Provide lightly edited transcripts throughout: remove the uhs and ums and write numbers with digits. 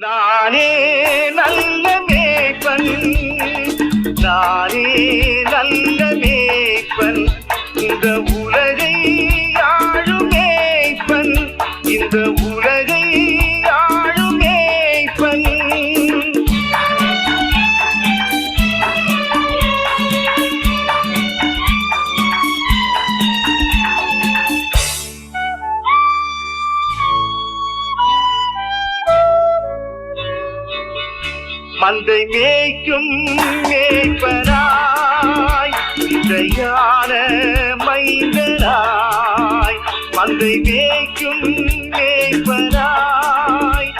நானே நல்ல மேய்ப்பன், நானே நல்ல மேய்ப்பன், இந்த உலகை ஆளும் மேய்ப்பன், இந்த உலகை ஆளும் மேய்ப்பன். மந்தை மேய்க்கும் மேய்ப்பனாய், இதையான மைந்தனாய், மந்தை மேய்க்கும் மேய்ப்பனாய்.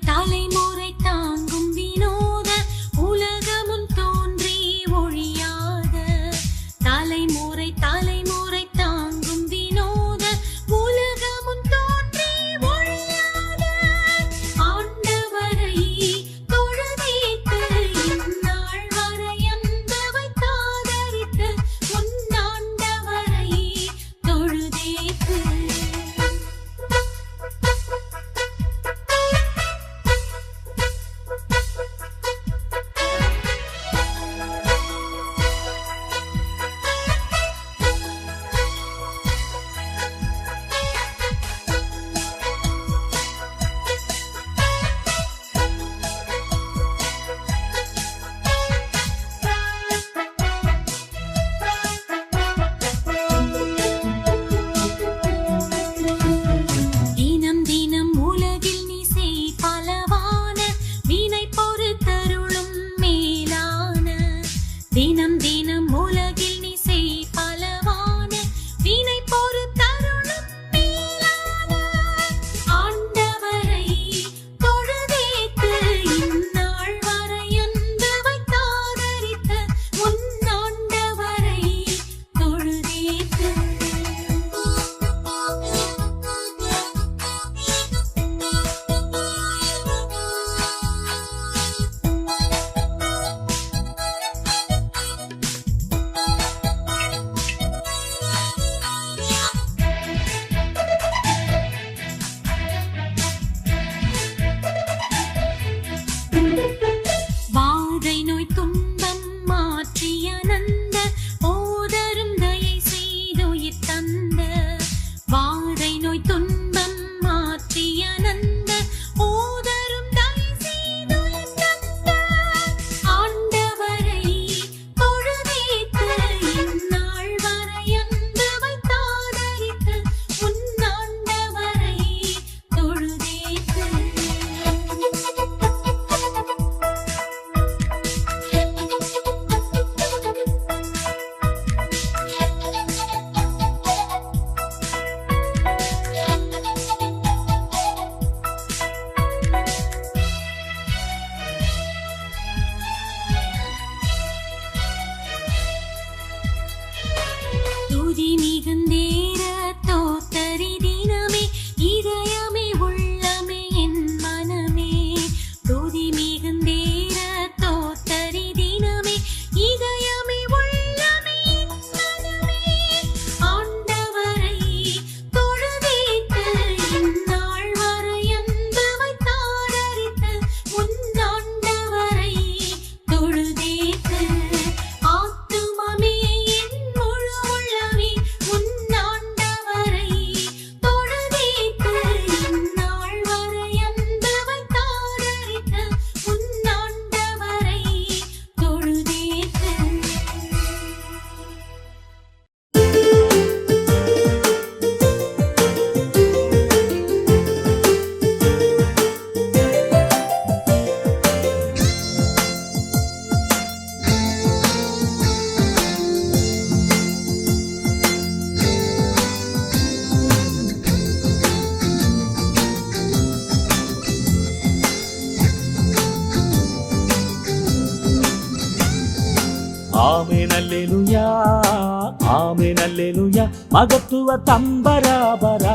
தலைமுறை தாங்கும் வினோத உலகமும் தோன்றி ஒழியாத, தலைமுறை தாங்கும் வினோத உலகமும் தோன்றி ஒழியாத, ஆண்டவரை தொழுதேத்து இந்நாள் வரை அன்பவை காதரித்து உன்னாண்டவரை தொழுதேத்து. தினம் உலகில் நீ செய் பலவான வினை பொறு தருளும் மேலான, ஆண்டவரை தொழுதேத்து இந்நாள் வரை அன்பு வைத்தாதரித்த உன் ஆண்டவரை தொழுதேத்து. வாதை நோய் துன்பம் மாற்றிய நந்த ಆಮೆನ್ ಹಲ್ಲೆಲೂಯಾ ಆಮೆನ್ ಹಲ್ಲೆಲೂಯಾ ಮಗತ್ವ ತಂಬರಾಬರ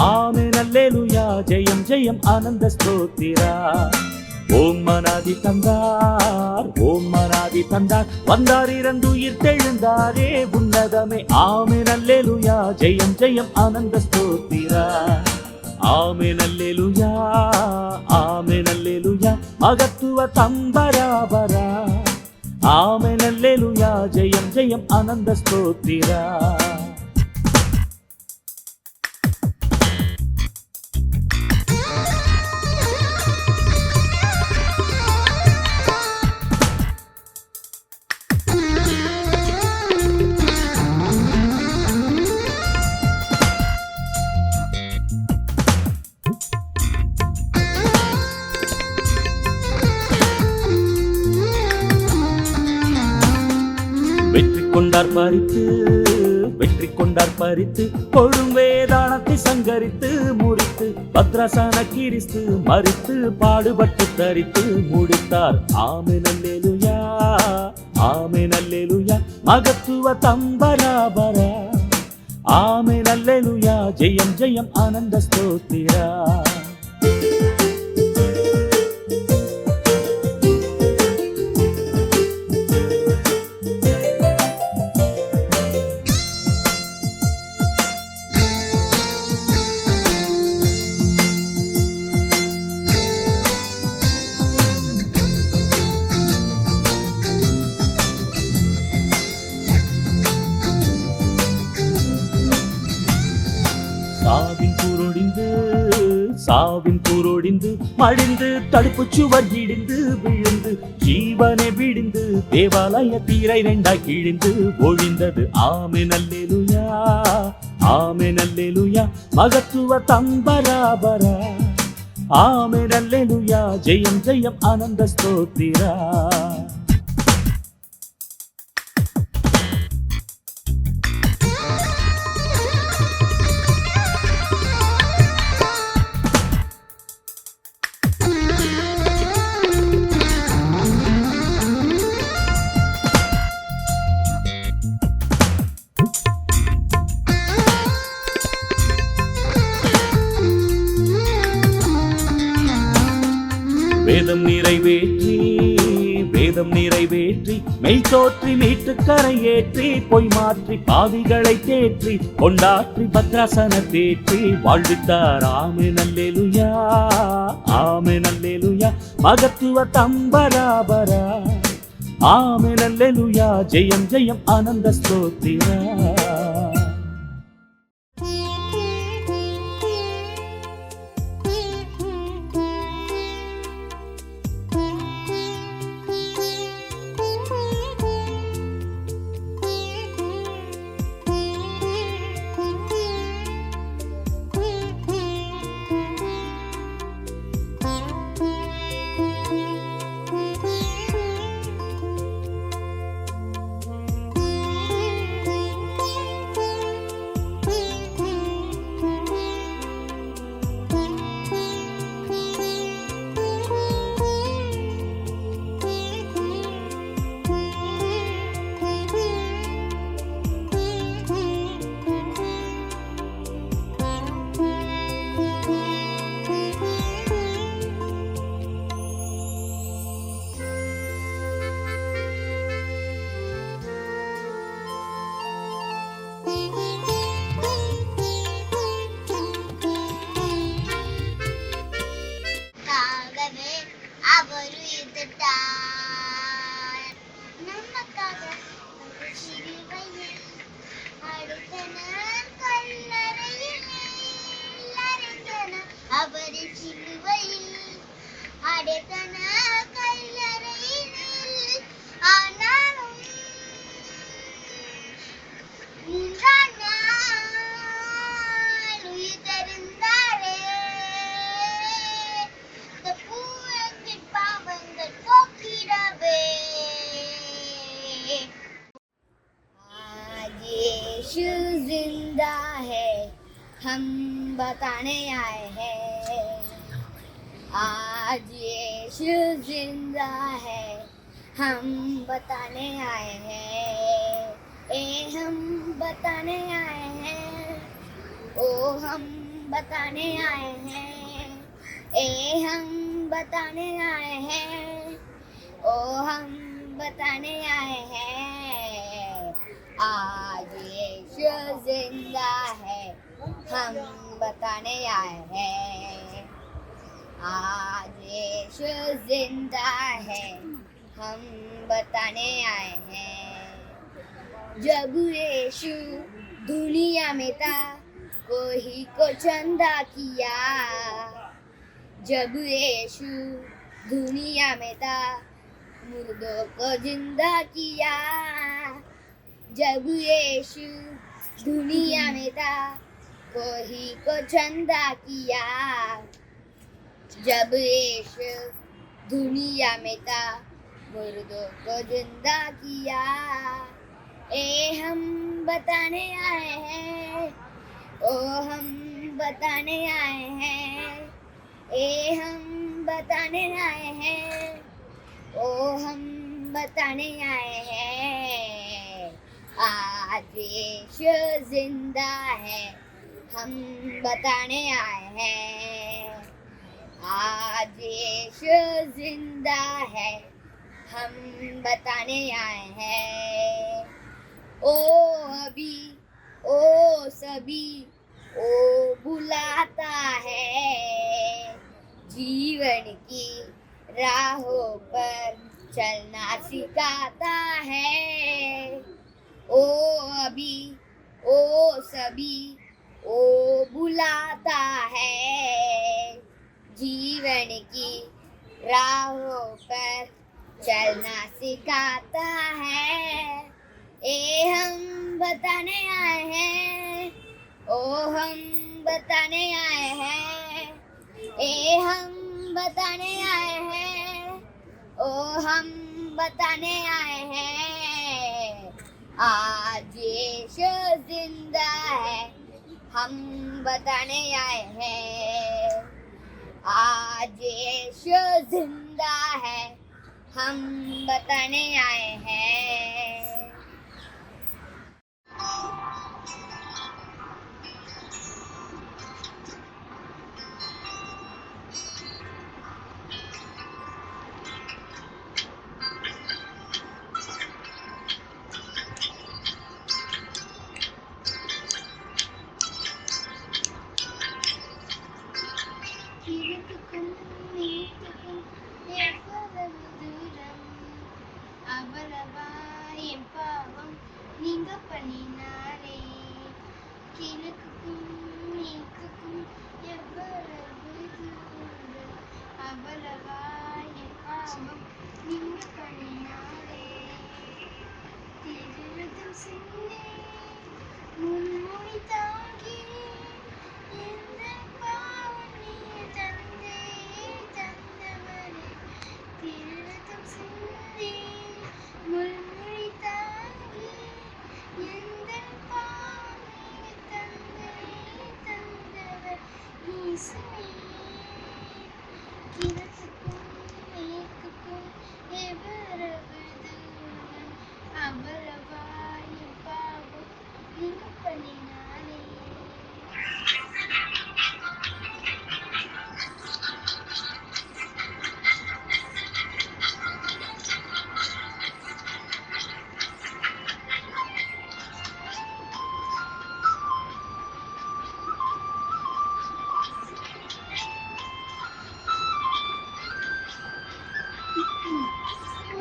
ಆಮೆನ್ ಹಲ್ಲೆಲೂಯಾ ஜெயம் ஜெயம் ஆனந்த ஸ்தோத்திரா ஓம் மனாதி தந்தார் ஓம் மனாதி தந்தார் வந்தார் இறந்துயிர் தெழுந்தாரே உன்னதமே ஆமென் ஹல்லேலூயா ஜெயம் ஜெயம் ஆனந்த ஸ்தோத்திரா ஆமென் ஹல்லேலூயா ஆமென் ஹல்லேலூயா மகத்துவ தம்பராபரா ஆமென் ஹல்லேலூயா ஜெயம் ஜெயம் ஆனந்த ஸ்தோத்திரா வெற்றி கொண்டார் பறித்து கொழும் வேதாளத்தை சங்கரித்து முறித்து பத்ராசன கிறிஸ்து மறித்து பாடுபட்டு தரித்து முடித்தார் ஆமென் ஹல்லேலூயா ஆமென் ஹல்லேலூயா மகத்துவ தம்பராபரா ஆமென் ஹல்லேலூயா ஜெயம் ஜெயம் ஆனந்த ஸ்தோத்திரா சாவின் கூரோடிந்து மடிந்து தடுப்பு சுவர் இடிந்து விழுந்து ஜீவனை விடிந்து தேவாலய தீரை ரெண்டாய் கிழிந்து ஒழிந்தது ஆமென் ஹல்லேலூயா ஆமென் ஹல்லேலூயா மகத்துவ தம்பராபரா ஆமென் ஹல்லேலூயா ஜெயம் ஜெயம் ஆனந்த ஸ்தோத்திரா வேதம் நிறைவேற்றி மெய் தோற்றி மீட்டு கரையேற்றி பொய் மாற்றி பாவிகளை தேற்றி கொண்டாற்றி பத்ராசன தேற்றி வாழ்வித்தார் ஆமென் ஹல்லேலூயா ஆமென் ஹல்லேலூயா மகத்துவ தம்பராபரா ஆமென் ஹல்லேலூயா ஜெயம் ஜெயம் ஆனந்த ஸ்தோத்திரா जिंदा है हम बताने आए हैं आज यीशु जिंदा है हम बताने आए हैं, हम बताने आए हैं, ओ हम बताने आए हैं, हम बताने आए हैं, ओ हम बताने आए हैं। आज यीशु जिंदा है, हम बताने आए हैं। आज यीशु जिंदा है, हम बताने आए हैं। जब यीशु दुनिया में था, कोई को चंदा किया। जब यीशु दुनिया में था, मुर्दों को जिंदा किया। जब यीशु दुनिया में था, कोई को चंदा किया। जब यीशु दुनिया में था, मुर्दों को जिंदा किया। हम बताने आए हैं, ओ हम बताने आए हैं, हम बताने आए हैं, ओ हम बताने आए हैं। आज यीशु जिंदा है, हम बताने आए हैं। आज यीशु जिंदा है, हम बताने आए हैं। ओ अभी ओ सभी ओ बुलाता है, जीवन की राहों पर चलना सिखाता है। ओ अभी ओ सभी ओ बुलाता है, जीवन की राहों पर चलना सिखाता है। हम बताने आए हैं, ओ हम बताने आए हैं, हम बताने आए हैं, ओ हम बताने आए हैं। आज यीशु जिंदा है, हम बताने आए हैं। आज यीशु जिंदा है, हम बताने आए हैं। கிழக்குக்கும் மேற்குக்கும் எவ்வளவு தூரம், அவ்வளவா என் பாவம் நீங்க பண்ணினாரே. கிழக்குக்கும் மேற்குக்கும் எவ்வளவு தூரம், அவ்வளவா என் பாவம் நீங்க பண்ணினாரே. திருரதம் சிந்தி முன்மொழி தாங்கி, எந்த பாவம் நீங்க தந்தே தந்தவரே. திருரதம் சிந்தி முன்மொழி தாங்கி, எந்த பாவம் நீங்க தந்தே தந்தவர் இயேசுவே. கிழக்குக்கும் மேற்குக்கும் எவ்வளவு தூரம், அவ்வளவா என் பாவம் நீங்க பண்ணினாரே.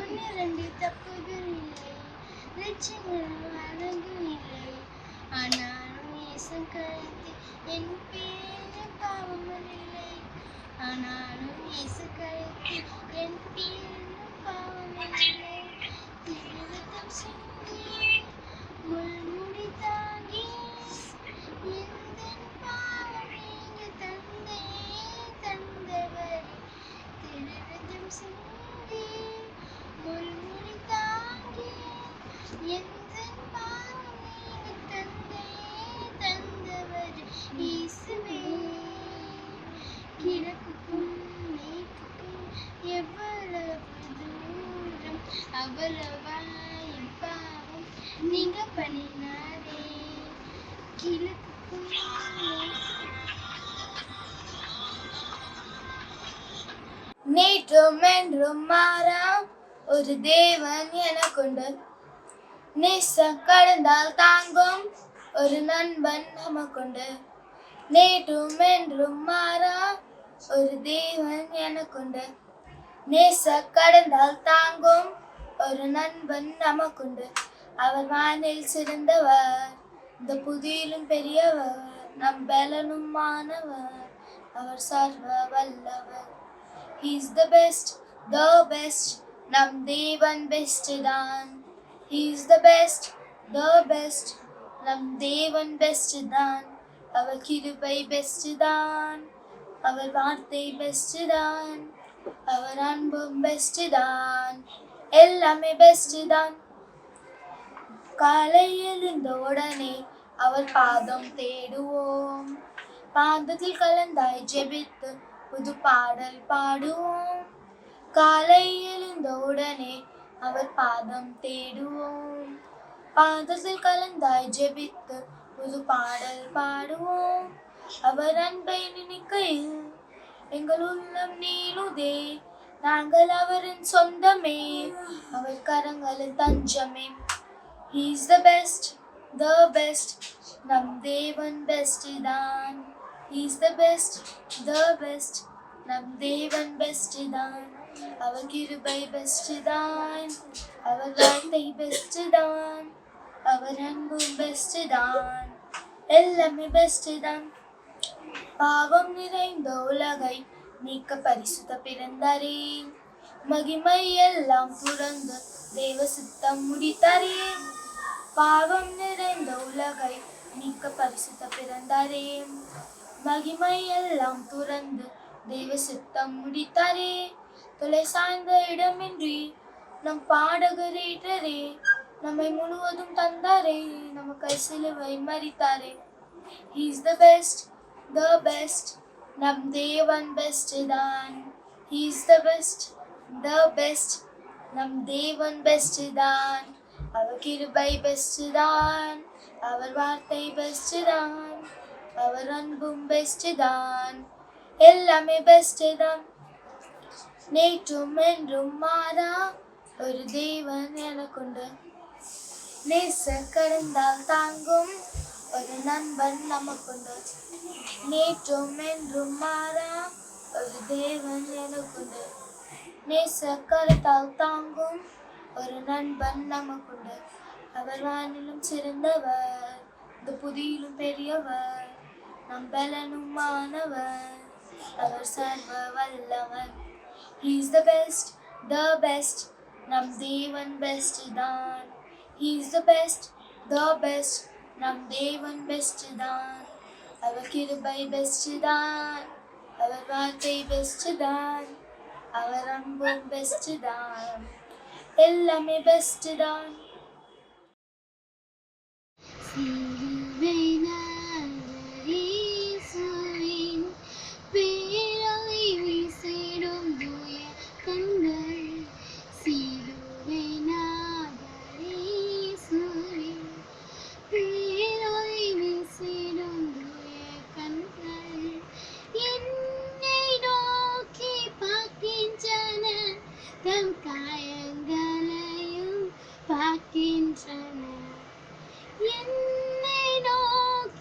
ஒன்று ரெண்டு தப்புகள் இல்லை, லட்சங்கள் அழகு இல்லை, ஆனாலும் இயேசு கருத்து என் பேரில் பாவங்கள் இல்லை. ஆனாலும் இயேசு கருத்து என் பேரில் பாவங்கள் இல்லை. திருரத்தம் சிந்தி முள்முடி தாங்கி, எந்தன் பாவம் நீங்க தந்தே தந்தவரே. திருரத்தம் சிந்தி முள்முடி தாங்கி, எந்தன் பாவம் நீங்க தந்தே தந்தவர் இயேசுவே. கிழக்குக்கும் மேற்குக்கும் எவ்வளவு தூரம், அவ்வளவா என் பாவம் நீங்க பண்ணினாரே கிழக்கு நேற்றும் என்றும் மாறா ஒரு தேவன் எனக்குண்டு நேசம் கடந்தால் தாங்கும் ஒரு நண்பன் நமக்குண்டு நேற்றும் என்றும் மாறா ஒரு தேவன் எனக்குண்டு நேச கடந்தால் தாங்கும் ஒரு நண்பன் நமக்குண்டு அவர் வானில் சிறந்தவர் இந்த புதியிலும் பெரியவர் நம் பலனும் மாணவர் அவர் சர்வ வல்லவர் He is the best நம் தேவன் பெஸ்ட் தான் He is the best நம் தேவன் பெஸ்ட் தான் அவர் கிருபை பெஸ்ட் தான் அவர் வார்த்தை பெஸ்ட் தான் அவர் அன்பும் பெஸ்ட் தான் எல்லாமே பெஸ்ட் தான் காலை எழுந்த உடனே அவர் பாதம் தேடுவோம் பாதத்தில் கலந்தாய் ஜெபித்து புது பாடல் பாடுவோம் காலை எழுந்த உடனே அவர் பாதம் தேடுவோம் பாதத்தில் கலந்தாய் ஜெபித்து புது பாடல் பாடுவோம் அவர் அன்பை நினைக்கையில் எங்கள் உள்ளம் நீளுதே நாங்கள் அவரின் சொந்தமே அவர் கரங்களில் தஞ்சமே He is the best நம் தேவன் பெஸ்ட் தான் He is the best நம் தேவன் பெஸ்ட் தான் அவர் கிருபை பெஸ்ட் தான் அவர் வார்த்தை பெஸ்ட் தான் அவர் அன்பும் பெஸ்ட் தான் எல்லாமே பெஸ்ட் தான் பாவம் நிறைந்த உலகை நீக்க பரிசுத்த பிறந்தாரே மகிமை எல்லாம் துறந்து தேவ சித்தம் முடித்தாரே பாவம் நிறைந்த உலகை நீக்க பரிசுத்த பிறந்தாரே மகிமை எல்லாம் துறந்து தேவ சித்தம் முடித்தாரே தொலை சாய்ந்த இடமின்றி நம் பாடகரேற்றரே நம்மை முழுவதும் தந்தாரே நமக்கு சிலுவை மரித்தாரே He is the best நம் தேவன் பெஸ்ட் தான் He is the best நம் தேவன் பெஸ்ட் தான் அவர் கிருபை பெஸ்ட் தான் அவர் வார்த்தை பெஸ்ட் தான் அவர் அன்பும் பெஸ்ட் தான் எல்லாமே பெஸ்ட் தான் நேற்றும் என்றும் மாறா ஒரு தேவன் எனக்குண்டு நேச கடந்தால் தாங்கும் ஒரு நண்பன் நமக்குண்டு நேற்றும் என்றும் மாறா ஒரு தேவன் எனக்குண்டு நேச கருத்தால் தாங்கும் ஒரு நண்பன் நமக்குண்டு அவர் வானிலும் சிறந்தவர் இந்த புதியிலும் பெரியவர் நம் பலனும் மாணவர் அவர் சர்வ வல்லவர் He is the best நம் தேவன் பெஸ்ட் தான் He is the best நம் தேவன் பெஸ்ட் தான் அவர் கிருபை பெஸ்ட் தான் அவர் வார்த்தை பெஸ்ட் தான் அவர் அன்பும் பெஸ்ட் தான் எல்லாமே பெஸ்ட் தான் பார்க்கின்றன என்னை நோக்கி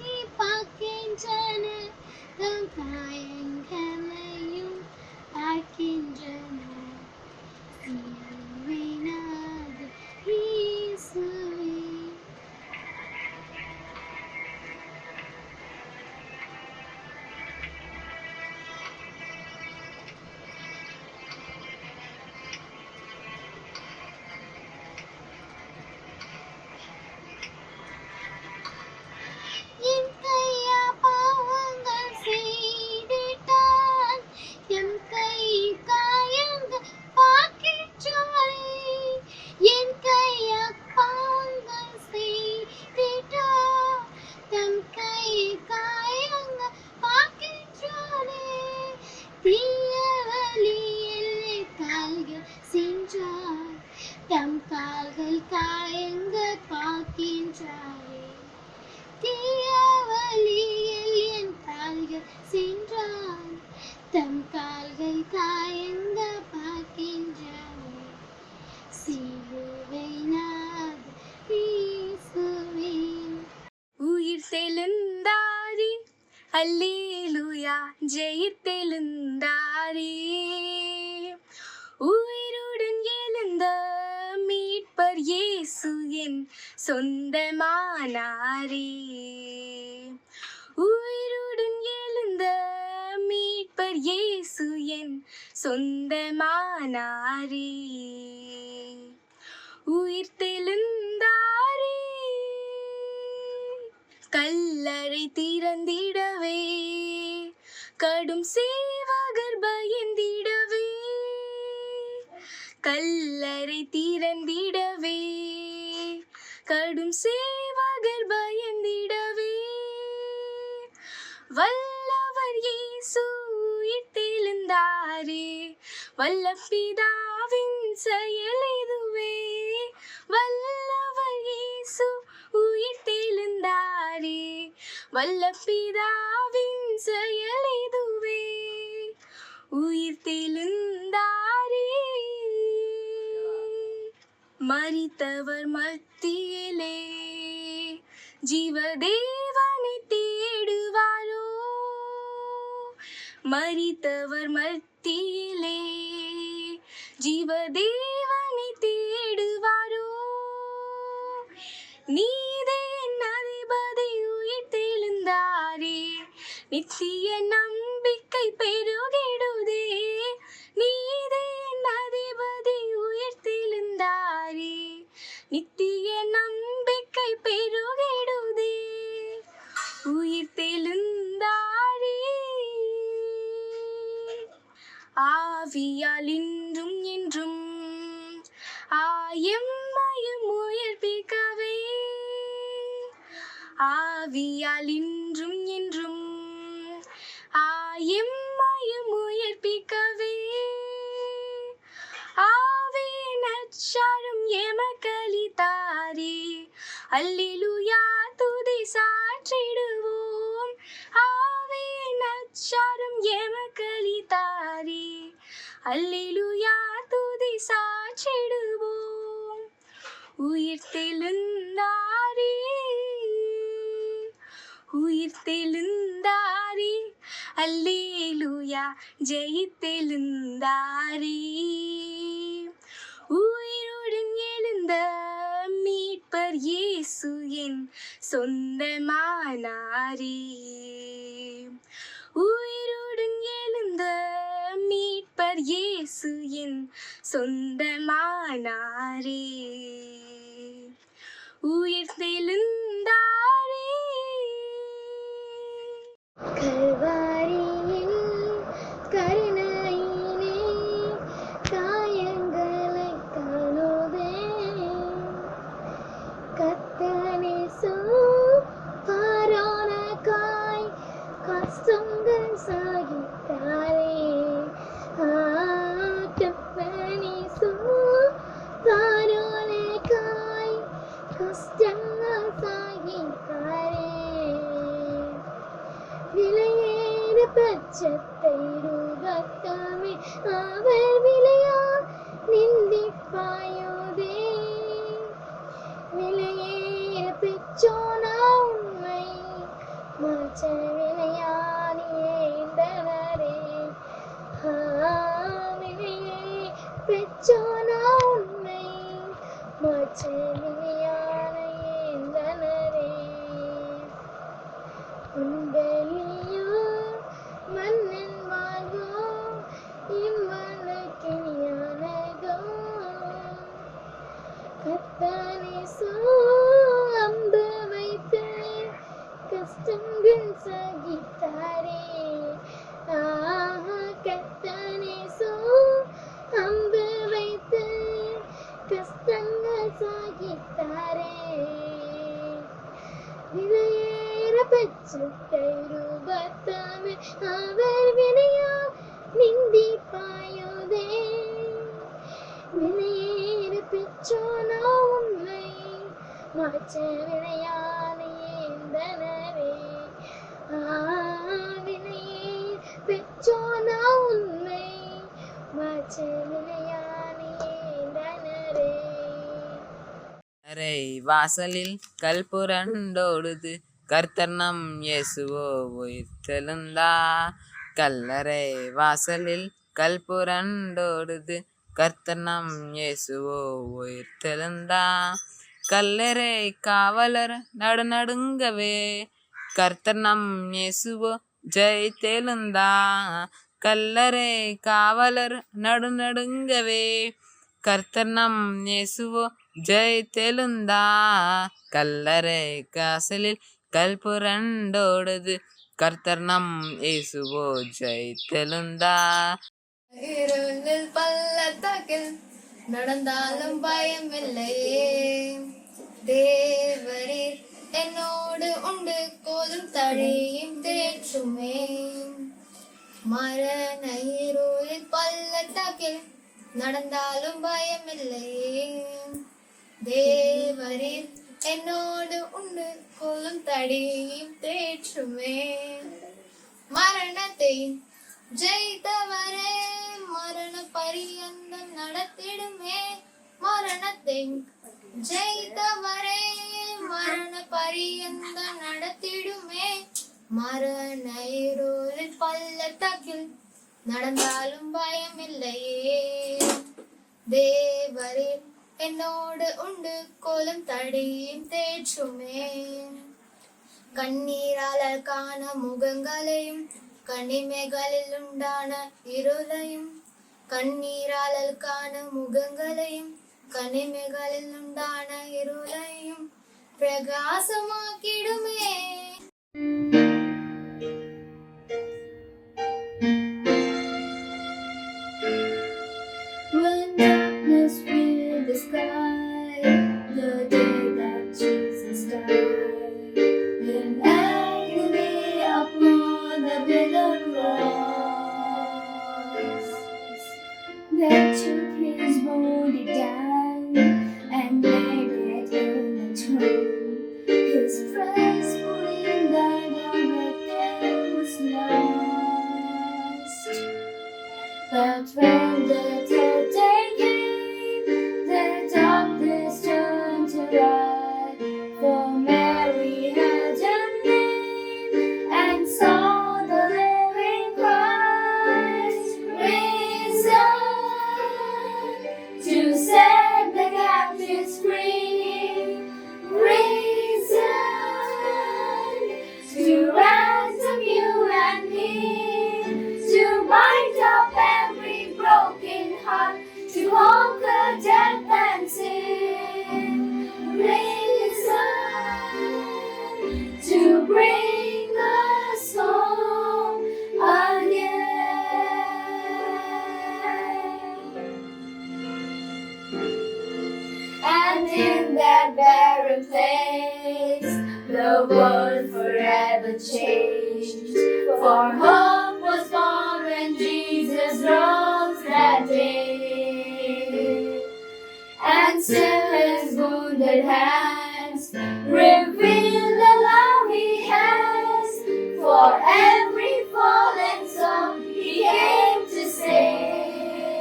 தம் கால்கள் காயங்க பார்க்கின்றாரே தீய வழியில் என் கால்கள் சென்றான் தம் கால்கள் காயங்க பார்க்கின்றாரே சிலுவை நாத இயேசுவே உயிர் தெழுந்தாரே அல்லேலூயா ஜெயித்தெழுந்தாரே உயிருடன் எழுந்த மீட்பர் இயேசு என் சொந்தமானாரே உயிருடன் எழுந்த மீட்பர் இயேசு என் சொந்தமானாரே உயிர் தெழுந்தாரே கல்லறை திறந்திடவே கடும் சேவகர் பயந்திடவே கல்லறை திறந்திடவே கடும் சேவகர் பயந்திடவே வல்லவர் இயேசு உயிர்த்தெழுந்தாரே வல்ல பிதாவின் செயல் இதுவே வல்லவர் இயேசு உயிர்த்தெழுந்தாரே வல்ல பிதாவின் செயல் இதுவே உயிர்த்தெழுந்தாரே மரித்தவர் மத்தியிலே ஜீவதேவனை தேடுவாரோ மரித்தவர் மத்தியிலே ஜீவதேவனை தேடுவாரோ நீதே என் அதிபதி உயிர்த்தெழுந்தாரே நித்திய நம்பிக்கை பெருகிடுதே நீதே என் அதிபதி உயிர்த்தெழுந்தாரே நித்திய நம்பிக்கை பெருகிடுதே உயிர்த்தெழுந்தாரே ஆவியால் இன்றும் என்றும் ஆயம்மையும் உயிர்ப்பிக்கவே ஆவியால் இன்றும் என்றும் ஆயம்மையும் உயிர்ப்பிக்கவே ஆவியின் அச்சாரம் எமக்களித்தாரே அல்லேலூயா துதி சாற்றிடுவோம் ஆவியின் அச்சாரம் எமக்களித்தாரே அல்லேலூயா துதி சாற்றிடுவோம் உயிர்த்தெழுந்தாரே உயிர்த்தெழுந்தாரே அல்லேலூயா ஜெயித்தெழுந்தாரே உயிருடன் எழுந்த மீட்பர் இயேசு என் சொந்தமானாரே உயிருடன் எழுந்த மீட்பர் இயேசு என் சொந்தமானாரே உயிர்த்தெழுந்தாரே கல்வாரியில் கருணையிலே காயங்களை காணுதே கத்தனேசு பாரானக்காய் கஷ்டங்கள் சாகித்தாரே கத்தனேசு பாரானக்காய் கஷ்டங்கள் சாகித்தாரே விலையேற பட்சத்தை ரூபத்தமே அவர் விலையா நிந்திப்பாயோதே விலையேற பெற்றோனா உண்மை மாற்ற விலையானியேந்தனரே விலையே பெற்றோனா உண்மை மாற்ற விலையானியேந்தனரே உன்பலியோ மன்னன் வாழ்வோ இம்மனக்கினியானதோ கத்தனேசு அம்பு வைத்து கஷ்டங்கள் சகித்தாரே கத்தனேசு அம்பு வைத்து கஷ்டங்கள் சகித்தாரே விலையேற பட்சத்தை ரூபத்தமே அவர் வினையா நிந்திப்பாயோதே விலையேற பெற்றோனா உண்மை மாற்ற வினையானையே தனவே வினையே பெற்றோனா உண்மை மாற்ற வினையானையே தனரே அரை வாசலில் கல்புரண்டோடுது கர்த்தர் நம் இயேசுவோ உயிர்த்தெழுந்தா கல்லறை வாசலில் கல்புரண்டோடுது கர்த்தர் நம் இயேசுவோ உயிர்த்தெழுந்தா கல்லறை காவலர் நடுநடுங்கவே கர்த்தர் நம் இயேசுவோ ஜெயித்தெழுந்தா கல்லறை காவலர் நடுநடுங்கவே கர்த்தர் நம் இயேசுவோ ஜெயித்தெழுந்தா கல்லறை காசலில் கல்புரண்டோடுது கர்த்தர் நம் இயேசுவோ ஜெயித்தெழுந்தா இருளில் பள்ளத்தாக்கில் நடந்தாலும் பயமில்லையே தேவரீர் என்னோடு உண்டு கோலும் தழையும் தேற்றுமே மரண இருளில் பள்ளத்தாக்கில் நடந்தாலும் பயமில்லையே தேவரீர் என்னோடு உண்டு கோலும் தடியும் தேற்றுமே மரணத்தை ஜெயித்தவரே மரண பரியந்தம் நடத்திடுமே மரணத்தை ஜெயித்தவரே மரண பரியந்தம் நடத்திடுமே மரண இருளில் பள்ளத்தாக்கில் நடந்தாலும் பயமில்லையே தேவரீர் என்னோடு உண்டு கோலும் தடியும் தேற்றுமே கண்ணீரால் காண முகங்களையும் கனிமைகளில் உண்டான இருளையும் கண்ணீரால் காண முகங்களையும் கனிமைகளில் உண்டான இருளையும் பிரகாசமாக்கிடுமே When darkness filled the sky, the day that Jesus died, in agony upon the bitter cross, they took his body down and laid it in a tomb. His praise pulling down everything was lost. But when the third day came, the darkness turned to light. For Mary had a name and saw the living Christ risen to set the captives free, risen to ransom you and me, to bind up every broken heart, to conquer death and sin, risen to bring us home again. And in that barren place, the world forever changed. For hope was born when Jesus rose that day. And still his wounded hands reveal the love he has. For every fallen soul he came to save.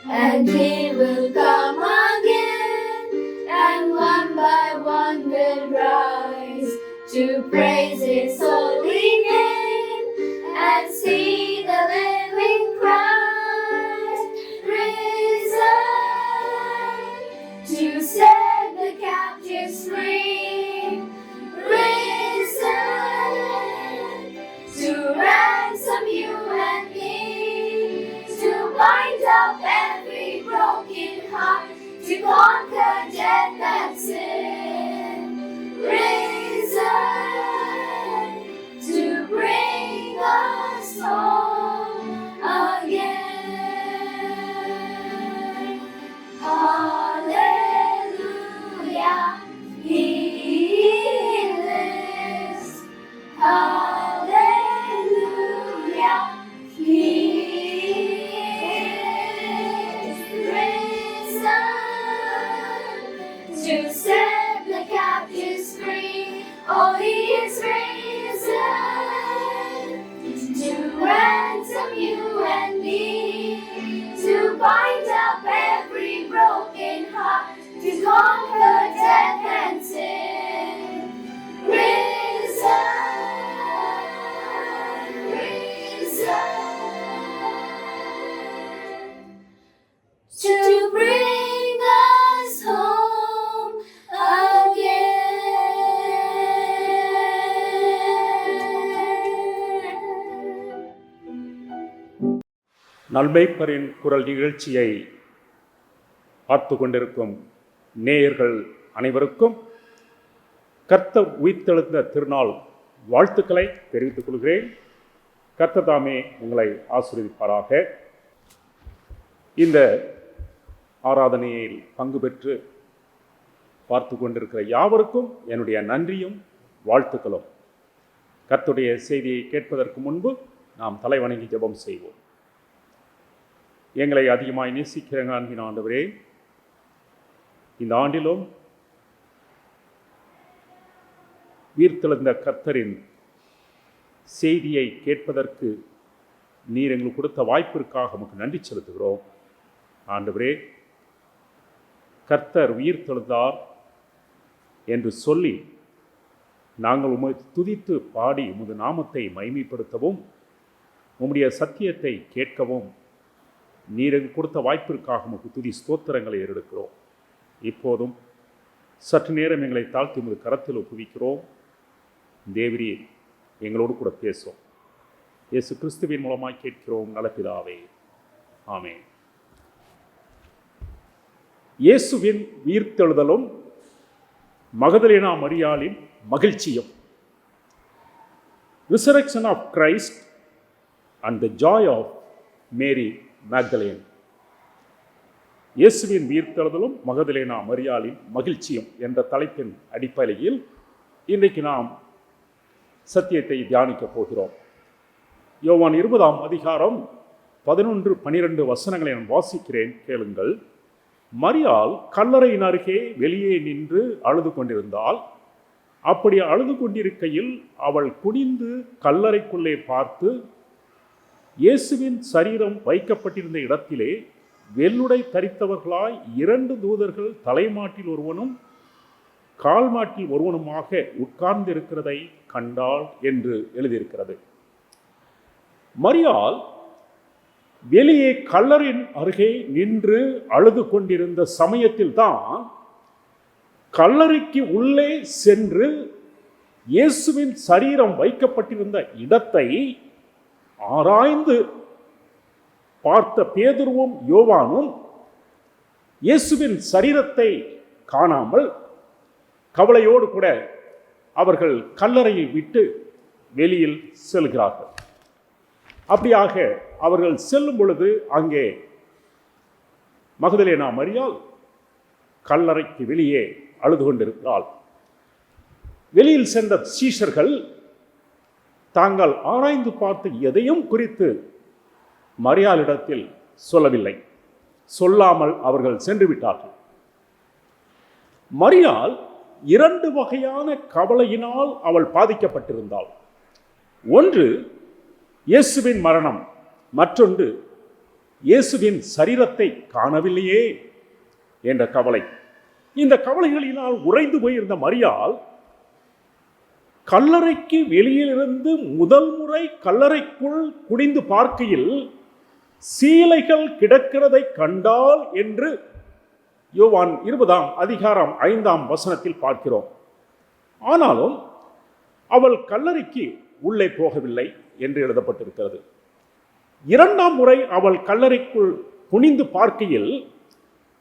And he will come again, and one by one will rise to praise his holy name and see the living Christ risen to set the captives free, risen to ransom you and me, to bind up every broken to set the captives free. Oh, he is risen to ransom you and me, to bind up every broken heart, to conquer death and sin. Risen, to bring us home again. நல்மேய்ப்பரின் குரல் நிகழ்ச்சியை பார்த்து கொண்டிருக்கும் நேயர்கள் அனைவருக்கும் கர்த்தர் உயிர்த்தெழுந்த திருநாள் வாழ்த்துக்களை தெரிவித்துக் கொள்கிறேன். கர்த்தர் தாமே உங்களை ஆசீர்வதிப்பாராக. இந்த ஆராதனையில் பங்கு பெற்று பார்த்து கொண்டிருக்கிற யாவருக்கும் என்னுடைய நன்றியும் வாழ்த்துக்களும். கர்த்தருடைய செய்தியை கேட்பதற்கு முன்பு நாம் தலைவணங்கி ஜெபம் செய்வோம். எங்களை அதிகமாய் நேசிக்கிற அன்பின் ஆண்டவரே, இந்த ஆண்டிலும் உயிர்த்தெழுந்த கர்த்தரின் செய்தியை கேட்பதற்கு நீர் எங்களுக்கு கொடுத்த வாய்ப்பிற்காக உமக்கு நன்றி செலுத்துகிறோம். ஆண்டவரே, கர்த்தர் உயிர்த்தெழுந்தார் என்று சொல்லி நாங்கள் உம்மை துதித்து பாடி உமது நாமத்தை மகிமைப்படுத்தவும் உம்முடைய சத்தியத்தை கேட்கவும் நீர் எங்களுக்கு கொடுத்த வாய்ப்பிற்காக உமக்கு துதி ஸ்தோத்திரங்களை ஏறெடுக்கிறோம். இப்போதும் சற்று நேரம் எங்களை தாழ்த்தி உமது கரத்தில் ஒப்புவிக்கிறோம். தேவரீ, எங்களோடு கூட பேசும். இயேசு கிறிஸ்துவின் மூலமாய் கேட்கிறோம் நல்ல பிதாவே, ஆமென். இயேசுவின் உயிர்த்தெழுதலும் மகதலேனா மரியாளின் மகிழ்ச்சியும். Resurrection of Christ and the joy of Mary Magdalene. இயேசுவின் உயிர்த்தெழுதலும் மகதலேனா மரியாளின் மகிழ்ச்சியும் என்ற தலைப்பின் அடிப்படையில் இன்றைக்கு நாம் சத்தியத்தை தியானிக்கப் போகிறோம். யோவான் 20ஆம் அதிகாரம் 11-12 வசனங்களை நான் வாசிக்கிறேன், கேளுங்கள். மரியாள் கல்லறையின் அருகே வெளியே நின்று அழுது கொண்டிருந்தாள். அப்படி அழுது கொண்டிருக்கையில் அவள் குனிந்து கல்லறைக்குள்ளே பார்த்து இயேசுவின் சரீரம் வைக்கப்பட்டிருந்த இடத்திலே வெள்ளுடை தரித்தவர்களாய் 2 தூதர்கள் தலைமாட்டில் ஒருவனும் கால்மாட்டில் ஒருவனுமாக உட்கார்ந்திருக்கிறதை கண்டாள் என்று எழுதியிருக்கிறது. மரியாள் வெளியே கல்லறையின் அருகே நின்று அழுது கொண்டிருந்த சமயத்தில் தான் கல்லறைக்கு உள்ளே சென்று இயேசுவின் சரீரம் வைக்கப்பட்டிருந்த இடத்தை ஆராய்ந்து பார்த்த பேதுருவும் யோவானும் இயேசுவின் சரீரத்தை காணாமல் கவலையோடு கூட அவர்கள் கல்லறையை விட்டு வெளியில் செல்கிறார்கள். அப்படியாக அவர்கள் செல்லும் பொழுது அங்கே மகதலேனா மரியாள் கல்லறைக்கு வெளியே அழுது கொண்டிருக்கிறாள். வெளியில் சென்ற சீஷர்கள் தாங்கள் ஆராய்ந்து பார்த்து எதையும் குறித்து மரியாளிடத்தில் சொல்லவில்லை. சொல்லாமல் அவர்கள் சென்று விட்டார்கள். மரியாள் 2 வகையான கவலையினால் அவள் பாதிக்கப்பட்டிருந்தாள். ஒன்று இயேசுவின் மரணம், மற்றொன்று இயேசுவின் சரீரத்தை காணவில்லையே என்ற கவலை. இந்த கவலைகளினால் உறைந்து போயிருந்த மரியாள் கல்லறைக்கு வெளியிலிருந்து முதல் முறை கல்லறைக்குள் குனிந்து பார்க்கையில் சீலைகள் கிடக்கிறதை கண்டாள் என்று யோவான் 20ஆம் அதிகாரம் 5ஆம் வசனத்தில் பார்க்கிறோம். ஆனாலும் அவள் கல்லறைக்கு உள்ளே போகவில்லை என்று எழுதப்பட்டிருக்கிறது. 2ஆம் முறை அவள் கல்லறைக்குள் குனிந்து பார்க்கையில்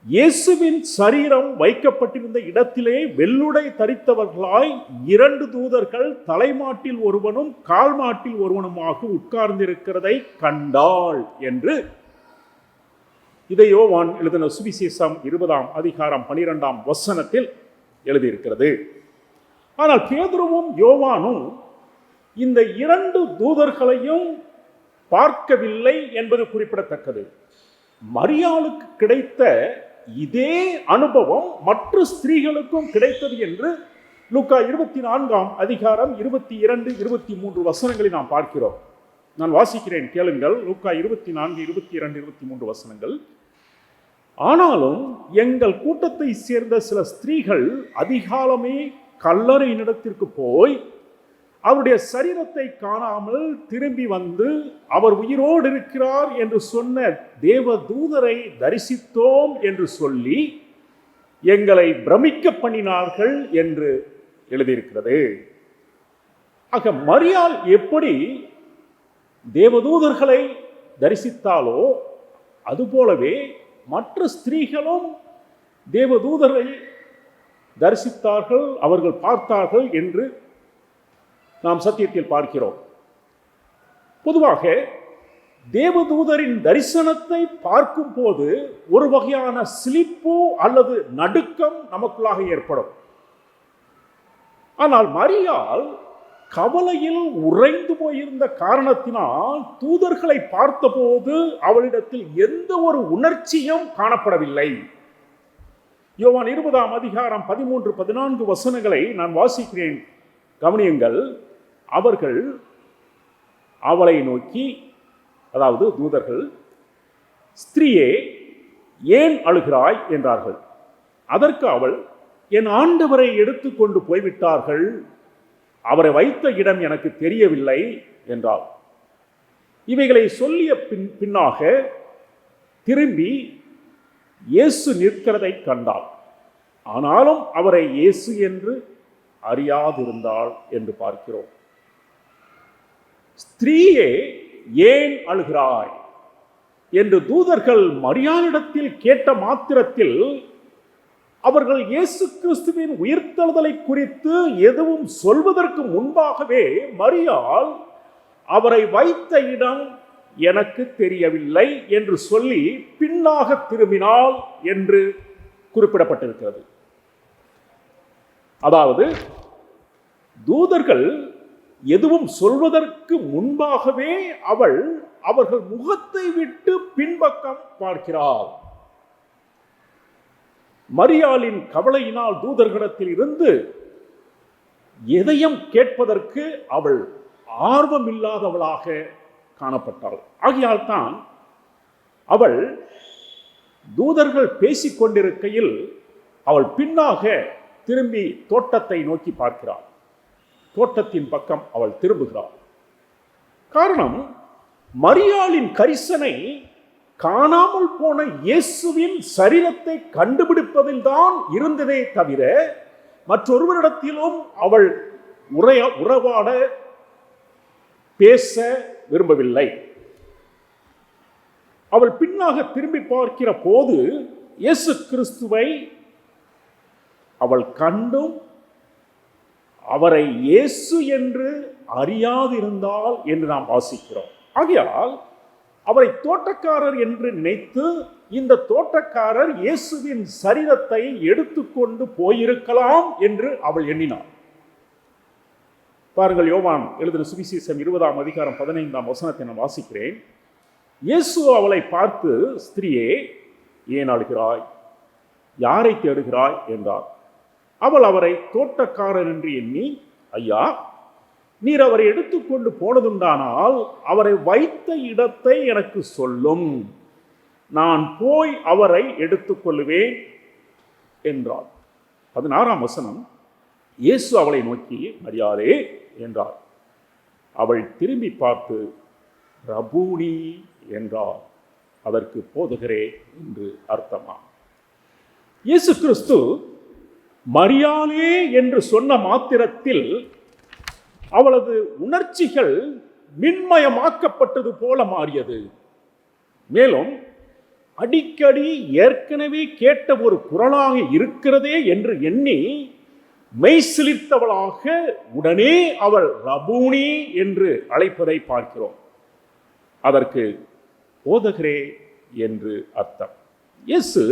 இயேசுவின் சரீரம் வைக்கப்பட்டிருந்த இடத்திலே வெள்ளுடை தரித்தவர்களாய் 2 தூதர்கள் தலைமாட்டில் ஒருவனும் கால்மாட்டில் ஒருவனுமாக உட்கார்ந்திருக்கிறதை கண்டாள் என்று இதை யோவான் எழுதின சுவிசேஷம் 20ஆம் அதிகாரம் 12ஆம் வசனத்தில் எழுதியிருக்கிறது. ஆனால் பேதுருவும் யோவானும் இந்த 2 தூதர்களையும் பார்க்கவில்லை என்பது குறிப்பிடத்தக்கது. மரியாளுக்கு கிடைத்த இதே அனுபவம் மற்ற ஸ்திரீகளுக்கும் கிடைத்தது என்று லூக்கா 24ஆம் அதிகாரம் 22, 23 வசனங்களை நாம் பார்க்கிறோம். நான் வாசிக்கிறேன், கேளுங்கள். லூக்கா 24, 22, 23 வசனங்கள். ஆனாலும் எங்கள் கூட்டத்தை சேர்ந்த சில ஸ்திரீகள் அதிகாலமே கல்லறையினிடத்திற்கு போய் அவருடைய சரீரத்தை காணாமல் திரும்பி வந்து அவர் உயிரோடு இருக்கிறார் என்று சொன்ன தேவ தூதரை தரிசித்தோம் என்று சொல்லி எங்களை பிரமிக்க பண்ணினார்கள் என்று எழுதியிருக்கிறது. ஆக மரியாள் எப்படி தேவதூதர்களை தரிசித்தாலோ அதுபோலவே மற்ற ஸ்திரீகளும் தேவதூதரை தரிசித்தார்கள், அவர்கள் பார்த்தார்கள் என்று நாம் சத்தியத்தில் பார்க்கிறோம். பொதுவாக தேவதூதரின் தரிசனத்தை பார்க்கும் போது ஒரு வகையான சிலிப்பு அல்லது நடுக்கம் நமக்குள்ளாக ஏற்படும். ஆனால் மரியாள் கவலையில் உறைந்து போயிருந்த காரணத்தினால் தூதர்களை பார்த்தபோது அவளிடத்தில் எந்த ஒரு உணர்ச்சியும் காணப்படவில்லை. யோவான் 20ஆம் அதிகாரம் 13, 14 வசனங்களை நான் வாசிக்கிறேன், கவனியுங்கள். அவர்கள் அவளை நோக்கி, அதாவது தூதர்கள், ஸ்திரீயே ஏன் அழுகிறாய் என்றார்கள். அதற்கு அவள், என் ஆண்டவரை எடுத்துக்கொண்டு போய்விட்டார்கள், அவரை வைத்த இடம் எனக்கு தெரியவில்லை என்றாள். இவைகளை சொல்லிய பின்னாக திரும்பி இயேசு நிற்கிறதை கண்டாள். ஆனாலும் அவரை இயேசு என்று அறியாதிருந்தாள் என்று பார்க்கிறோம். ஸ்திரீயே ஏன் அழுகிறாய் என்று தூதர்கள் மரியாளிடத்தில் கேட்ட மாத்திரத்தில் அவர்கள் இயேசு கிறிஸ்துவின் உயிர்த்தெழுதலை குறித்து எதுவும் சொல்வதற்கு முன்பாகவே மரியாள் அவரை வைத்த இடம் எனக்கு தெரியவில்லை என்று சொல்லி பின்னாக திரும்பினாள் என்று குறிப்பிடப்பட்டிருக்கிறது. அதாவது தூதர்கள் எதுவும் சொல்வதற்கு முன்பாகவே அவர்கள் முகத்தை விட்டு பின்பக்கம் பார்க்கிறாள். மரியாளின் கவலையினால் தூதர்களிடத்தில் இருந்து எதையும் கேட்பதற்கு அவள் ஆர்வமில்லாதவளாக காணப்பட்டாள். ஆகையால் தான் அவள் தூதர்கள் பேசிக் கொண்டிருக்கையில் அவள் பின்னாக திரும்பி தோட்டத்தை நோக்கி பார்க்கிறாள். தோட்டத்தின் பக்கம் அவள் திரும்புகிறாள். காரணம், மரியாளின் கரிசனை காணாமல் போன இயேசுவின் சரீரத்தை கண்டுபிடிப்பதில் தான் இருந்ததே தவிர மற்றொருவரிடத்திலும் அவள் உறவாட பேச விரும்பவில்லை. அவள் பின்னாக திரும்பி பார்க்கிற போது இயேசு கிறிஸ்துவை அவள் கண்டும் அவரை இயேசு என்று அறியாதிருந்தாள் என்று நாம் வாசிக்கிறோம். ஆகையால் அவரை தோட்டக்காரர் என்று நினைத்து இந்த தோட்டக்காரர் இயேசுவின் சரீரத்தை எடுத்துக்கொண்டு போயிருக்கலாம் என்று அவள் எண்ணினாள். பாருங்கள், யோவான் எழுதின சுவிசேஷம் 20ஆம் அதிகாரம் 15ஆம் வசனத்தை நான் வாசிக்கிறேன். இயேசு அவளை பார்த்து, ஸ்திரீயே ஏன் அழுகிறாய், யாரை தேடுகிறாய் என்றார். அவள் அவரை தோட்டக்காரர் என்று எண்ணி, ஐயா, நீர் அவரை எடுத்துக்கொண்டு போனதுண்டானால் அவரை வைத்த இடத்தை எனக்கு சொல்லும், நான் போய் அவரை எடுத்துக்கொள்ளுவேன் என்றாள். 16ஆம் வசனம், இயேசு அவளை நோக்கி, மரியாளே என்றார். அவள் திரும்பி பார்த்து ரபூனி என்றார். அதற்கு போதகரே என்று அர்த்தமா. இயேசு கிறிஸ்து மரியாளே என்று சொன்ன மாத்திரத்தில் அவளது உணர்ச்சிகள் மின்மயமாக்கப்பட்டது போல மாறியது. மேலும் அடிக்கடி ஏற்கனவே கேட்ட ஒரு குரலாக இருக்கிறதே என்று எண்ணி மெய்சிலிர்த்தவளாக உடனே அவள் ரபூனி என்று அழைப்பதை பார்க்கிறோம். அதற்கு போதகரே என்று அர்த்தம். இயேசு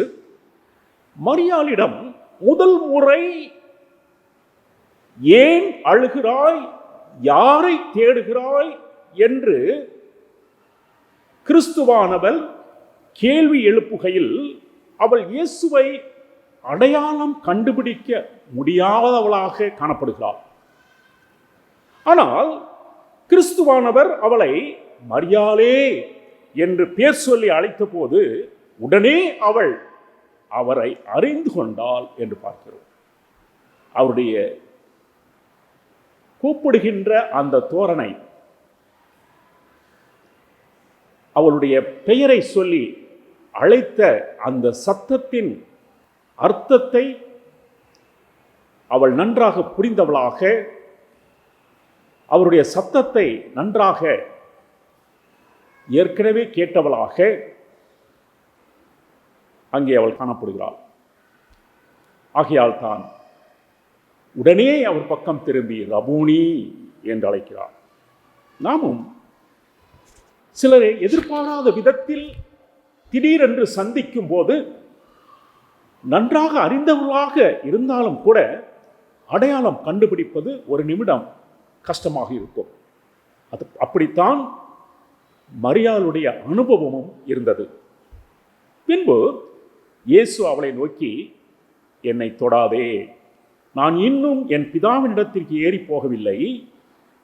மரியாளிடம் முதல் முறை ஏன் அழுகிறாய், யாரை தேடுகிறாய் என்று கிறிஸ்துவானவள் கேள்வி எழுப்புகையில் அவள் இயேசுவை அடையாளம் கண்டுபிடிக்க முடியாதவளாக காணப்படுகிறாள். ஆனால் கிறிஸ்துவானவர் அவளை மரியாளே என்று பேர் சொல்லி அழைத்த போது உடனே அவள் அவரை அறிந்து கொண்டாள் என்று பார்க்கிறோம். அவருடைய கூப்பிடுகின்ற அந்த தோரணை, அவளுடைய பெயரை சொல்லி அழைத்த அந்த சத்தத்தின் அர்த்தத்தை அவள் நன்றாக புரிந்தவளாக, அவருடைய சத்தத்தை நன்றாக ஏற்கனவே கேட்டவளாக அங்கே அவள் காணப்படுகிறாள். ஆகையால் தான் உடனே அவர் பக்கம் திரும்பி ரபூனி என்று அழைக்கிறார். நாமும் சிலரை எதிர்பாராத விதத்தில் திடீரென்று சந்திக்கும் போது நன்றாக அறிந்தவர்களாக இருந்தாலும் கூட அடையாளம் கண்டுபிடிப்பது ஒரு நிமிடம் கஷ்டமாக இருக்கும். அது அப்படித்தான் மரியாளுடைய அனுபவமும் இருந்தது. பின்பு இயேசு அவளை நோக்கி, என்னை தொடாதே, நான் இன்னும் என் பிதாவினிடத்திற்கு ஏறி போகவில்லை.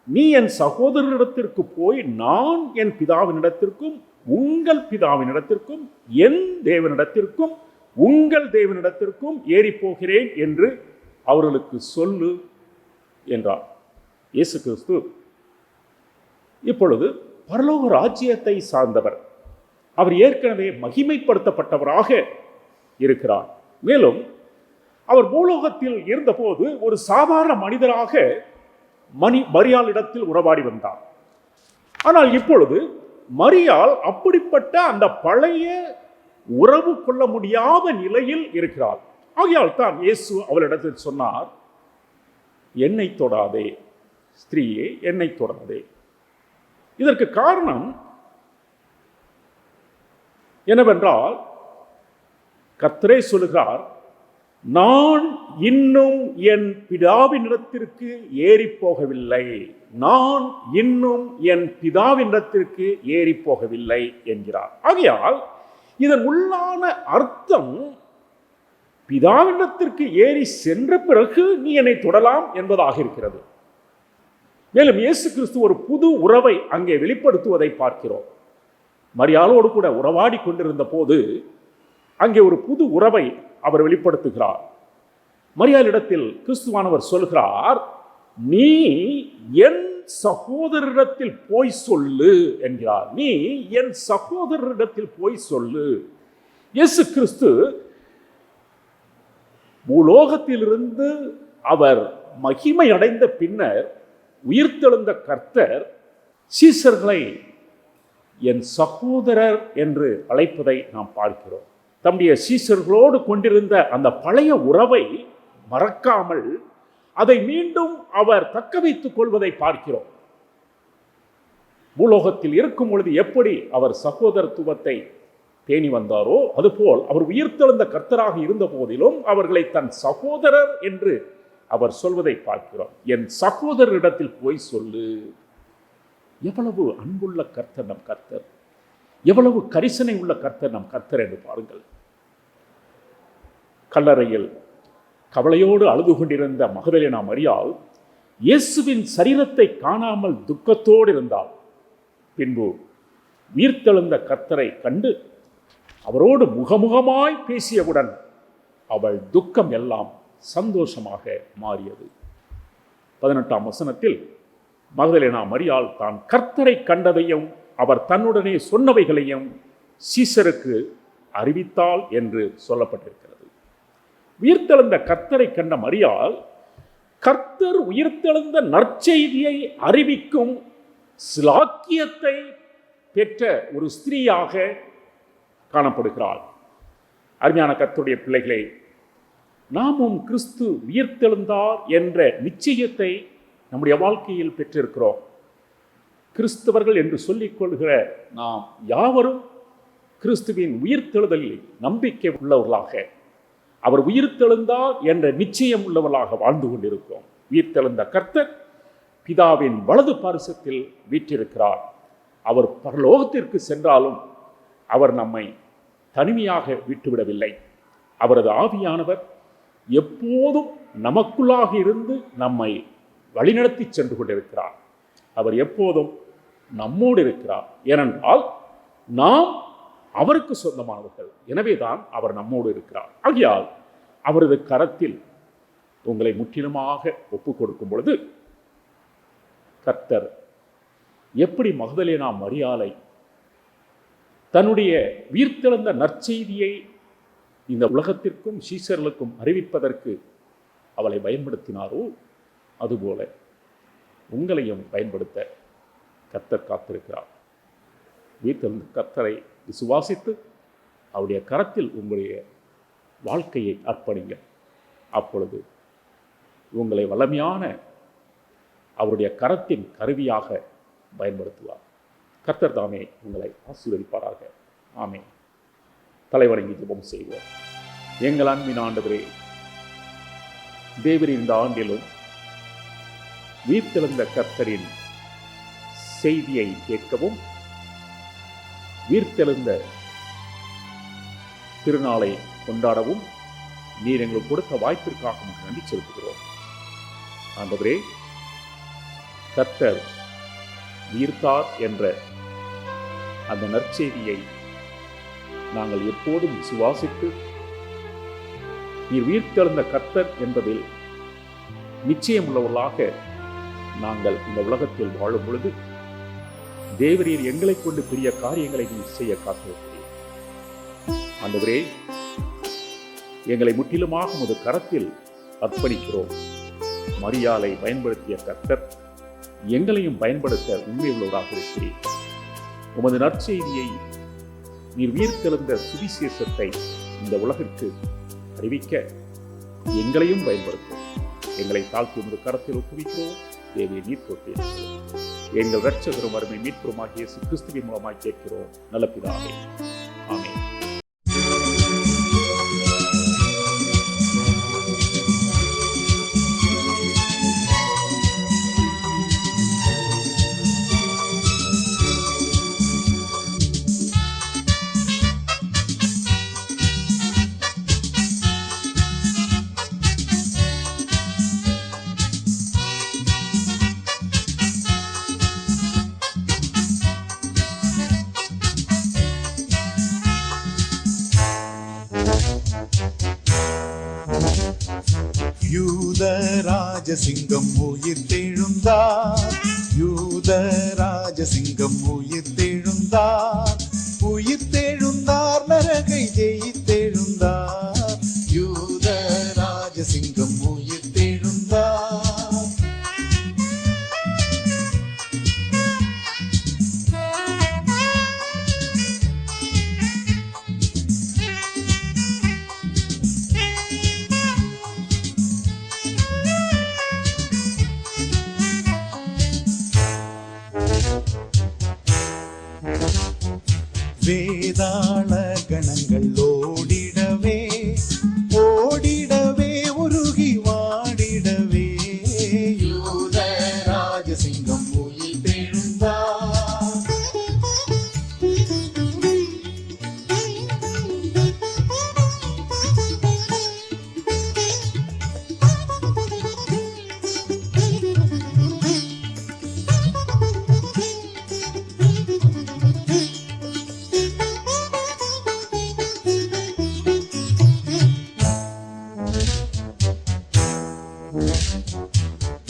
நீ என் சகோதரரிடத்திற்கு போய் நான் என் பிதாவினிடத்திற்கும் உங்கள் பிதாவினிடத்திற்கும் என் தேவனிடத்திற்கும் உங்கள் தேவனிடத்திற்கும் ஏறி போகிறேன் என்று அவர்களுக்கு சொல்லு என்றார். இயேசு கிறிஸ்து இப்பொழுது பரலோக ராஜ்யத்தை சார்ந்தவர். அவர் ஏற்கனவே மகிமைப்படுத்தப்பட்டவராக இருக்கிறார். மேலும் அவர் பூலோகத்தில் இருந்தபோது ஒரு சாதாரண மனிதராக மரியாளிடத்தில் உறவாடி வந்தார். ஆனால் இப்பொழுது மரியாள் அப்படிப்பட்ட அந்த பழைய உறவு கொள்ள முடியாத நிலையில் இருக்கிறார். ஆகையால் தான் இயேசு அவளிடத்தில் சொன்னார், என்னை தொடாதே ஸ்திரீயே, என்னை தொடாதே. இதற்கு காரணம் என்னவென்றால், கர்த்தரே சொல்லுகிறார், நான் இன்னும் என் பிதாவினிடத்திற்கு ஏறி போகவில்லை, நான் இன்னும் என் பிதாவினிடத்திற்கு ஏறி போகவில்லை என்கிறார். ஆகையால் இதன் உள்ளான அர்த்தம், பிதாவினிடத்திற்கு ஏறி சென்ற பிறகு நீ என்னை தொடலாம் என்பதாக இருக்கிறது. மேலும் இயேசு கிறிஸ்து ஒரு புது உறவை அங்கே வெளிப்படுத்துவதை பார்க்கிறோம். மரியாளோடு கூட உறவாடி கொண்டிருந்த போது அங்கே ஒரு புது உறவை அவர் வெளிப்படுத்துகிறார். மரியாளிடத்தில் கிறிஸ்துவானவர் சொல்கிறார், நீ என் சகோதரரிடத்தில் போய் சொல்லு என்கிறார். நீ என் சகோதரரிடத்தில் போய் சொல்லு. இயேசு கிறிஸ்து பூலோகத்திலிருந்து அவர் மகிமை அடைந்த பின்னர் உயிர்த்தெழுந்த கர்த்தர் சீசர்களை என் சகோதரர் என்று அழைப்பதை நாம் பார்க்கிறோம். தம்முடைய சீசர்களோடு கொண்டிருந்த அந்த பழைய உறவை மறக்காமல் அதை மீண்டும் அவர் தக்க வைத்துக் கொள்வதை பார்க்கிறோம். பூலோகத்தில் இருக்கும் பொழுது எப்படி அவர் சகோதரத்துவத்தை பேணி வந்தாரோ அதுபோல் அவர் உயிர்த்தெழுந்த கர்த்தராக இருந்த போதிலும் அவர்களை தன் சகோதரர் என்று அவர் சொல்வதை பார்க்கிறோம். என் சகோதரரிடத்தில் போய் சொல்லு. எவ்வளவு அன்புள்ள கர்த்தர் நம் கர்த்தர், எவ்வளவு கரிசனை உள்ள கர்த்தர் நம் கர்த்தர் என்று பாருங்கள். கல்லறையில் கவலையோடு அழுது கொண்டிருந்த மகதலேனா மரியாள் இயேசுவின் சரீரத்தை காணாமல் துக்கத்தோடு இருந்தாள். பின்பு உயிர்த்தெழுந்த கர்த்தரை கண்டு அவரோடு முகமுகமாய் பேசியவுடன் அவள் துக்கம் எல்லாம் சந்தோஷமாக மாறியது. 18ஆம் வசனத்தில் மகதலேனா மரியாள் தான் கர்த்தரை கண்டதையும் அவர் தன்னுடனே சொன்னவைகளையும் சீசருக்கு அறிவித்தாள் என்று சொல்லப்பட்டிருக்கிறது. உயிர்த்தெழுந்த கர்த்தரை கண்ட மரியாள் கர்த்தர் உயிர்த்தெழுந்த நற்செய்தியை அறிவிக்கும் சிலாக்கியத்தை பெற்ற ஒரு ஸ்திரீயாக காணப்படுகிறாள். அருமையான கர்த்தருடைய பிள்ளைகளே, நாமும் கிறிஸ்து உயிர்த்தெழுந்தார் என்ற நிச்சயத்தை நம்முடைய வாழ்க்கையில் பெற்றிருக்கிறோம். கிறிஸ்தவர்கள் என்று சொல்லிக் கொள்கிற நாம் யாவரும் கிறிஸ்துவின் உயிர்த்தெழுதலில் நம்பிக்கை உள்ளவர்களாக, அவர் உயிர்த்தெழுந்தார் என்ற நிச்சயம் உள்ளவர்களாக வாழ்ந்து கொண்டிருக்கிறோம். உயிர்த்தெழுந்த கர்த்தர் பிதாவின் வலது பாரிசத்தில் வீற்றிருக்கிறார். அவர் பரலோகத்திற்கு சென்றாலும் அவர் நம்மை தனிமையாக விட்டுவிடவில்லை. அவரது ஆவியானவர் எப்போதும் நமக்குள்ளாக இருந்து நம்மை வழிநடத்தி சென்று கொண்டிருக்கிறார். அவர் எப்போதும் நம்மோடு இருக்கிறார். ஏனென்றால் நாம் அவருக்கு சொந்தமானவர்கள். எனவேதான் அவர் நம்மோடு இருக்கிறார். ஆகையால் அவரது கரத்தில் உங்களை முற்றிலுமாக ஒப்புக் கொடுக்கும் பொழுது கர்த்தர் எப்படி மகதலேனா மரியாளை தன்னுடைய உயிர்த்தெழுந்த நற்செய்தியை இந்த உலகத்திற்கும் சீசர்களுக்கும் அறிவிப்பதற்கு அவளை பயன்படுத்தினாரோ அதுபோல உங்களையும் பயன்படுத்த கர்த்தர் காத்திருக்கிறார். உயிர்த்தெழுந்த கர்த்தரை விசுவாசித்து அவருடைய கரத்தில் உங்களுடைய வாழ்க்கையை அர்ப்பணிங்க. அப்பொழுது உங்களை வல்லமையான அவருடைய கரத்தின் கருவியாக பயன்படுத்துவார். கர்த்தர் தாமே உங்களை ஆசீர்வதிப்பாராக. ஆமென். தலைவணங்கி ஜெபம் செய்வோம். எங்கள் அன்பின் ஆண்டவரே, தேவரின் இந்த ஆண்டிலும் உயிர்த்தெழுந்த கர்த்தரின் செய்தியை கேட்கவும் உயிர்த்தெழுந்த திருநாளை கொண்டாடவும் நீர் எங்களுக்கு கொடுத்த வாய்ப்பிற்காக நன்றி செலுத்துகிறோம். ஆண்டவரே, கர்த்தர் உயிர்த்தார் என்ற அந்த நற்செய்தியை நாங்கள் எப்போதும் விசுவாசித்து நீர் உயிர்த்தெழுந்த கர்த்தர் என்பதில் நிச்சயமுள்ளவர்களாக நாங்கள் இந்த உலகத்தில் வாழும் பொழுது தேவரீர் எங்களை கொண்டு பெரிய காரியங்களை நீர் செய்ய காத்திருக்கிறீர். ஆண்டவரே, எங்களை முற்றிலுமாக உமது கரத்தில் அர்ப்பணிக்கிறோம். மரியாளை பயன்படுத்திய கர்த்தர் எங்களையும் பயன்படுத்த உண்மையுள்ளவராக இருக்கிறீர். உமது நற்செய்தியை நீர் உயிர்த்தெழுந்த சுவிசேஷத்தை இந்த உலகிற்கு அறிவிக்க எங்களையும் பயன்படுத்தும். எங்களை தாழ்த்தி உமது கரத்தில் ஒப்புவிக்கிறோம். தேவியை நீர் கொட்டியிருக்கிறோம். எங்கள் இரட்சகரும் அருமை மீட்புமாகிய இயேசு கிறிஸ்துவின் மூலமாய் கேட்கிறோம் நல்ல பிதாவே. ஆமென். யூதராஜசிங்கம் உயிர்த்தெழுந்தார். யூதராஜசிங்கம் உயிர்த்தெழுந்தார். உயிர்த்தெழுந்தார், நரகை ஜெயித்தெழுந்தார். யூதராஜசிங்கம் உயிர்த்தெழுந்தார். வேதாள கணங்கள் ஓடிடவே ஓடிடவே உருகி வாடிடவே யூதராஜசிங்கம் உயிர்த்தெழுந்தார்.